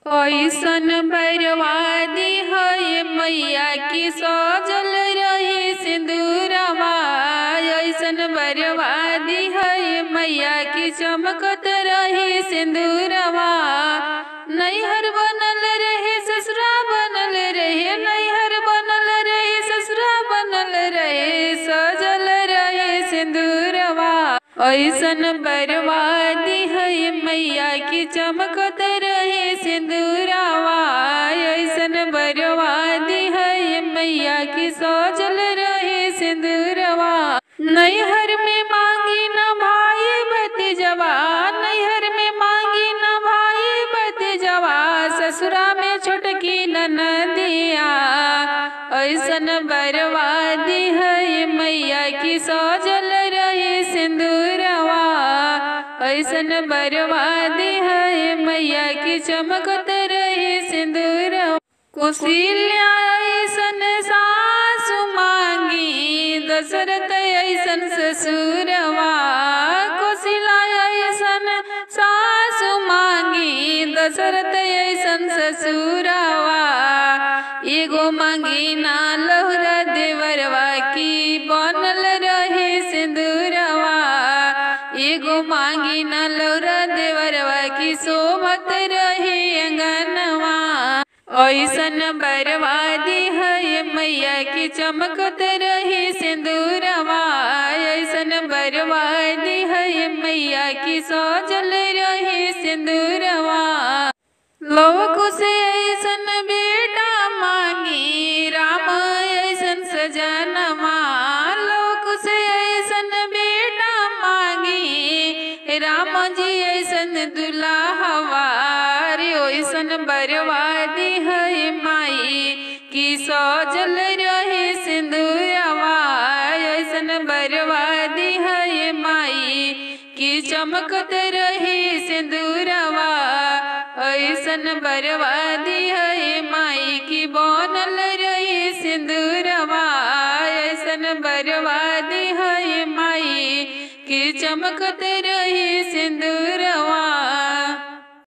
ऐसन बर्बादी है मैया की सजल रही सिंदूरवा। ऐसन बर्बादी है मैया की चमकत रही सिंदूरवा। नैहर बनल रहे ससुरा बनल रहे, नैहर बनल रहे ससुरा बनल रहे, सजल रहे सिंदूरवा। ऐसन बर्बादी है मैया की चमकत रहे सिंदूरवा। ऐसन बर्बादी है मैया की सजल रहे सिंदूरवा। नैहर में मांगी न भाई भतीजवा, नैहर में मांगी न भाई भतीजवा, ससुरा में छोटकी ननदिया। ऐसन बर्बादी है मैया की सजल रहे सिंदूरवा। ऐसन बर्बादी है मैया की चमकत रहे सिंदूरवा। कौशल्या ऐसन सासु मांगी, दशरथ ऐसन ससुरवा। कौशल्या ऐसन सासु मांगी, दशरथ ऐसन ससुरवा। एगो मांगी ना लहुरा देवरवा की बनल रहे सिंदूरवा। एगो मांगी ना लहुरा देवरवा की शोभत रहे अंगनवा। ऐसन बर्बादी है मैया की चमकत रही सिंदूरवा। ऐसन बर्बादी है मैया की सजल रही सिंदूरवा। लोक से ऐसन बेटा मांगी, राम ऐसन सजनवा। लोक से ऐसन बेटा मांगी, राम जी ऐसन दुल्हवा। ऐसन बर्बादी है माई की सजल रहे सिंदूरवा। ऐसन बर्बादी है माई की चमकत रहे सिंदूरवा। ऐसन बर्बादी है माई की बनल रहे सिंदूरवा। ऐसन बर्बादी है माई की चमकत रहे सिंदूरवा।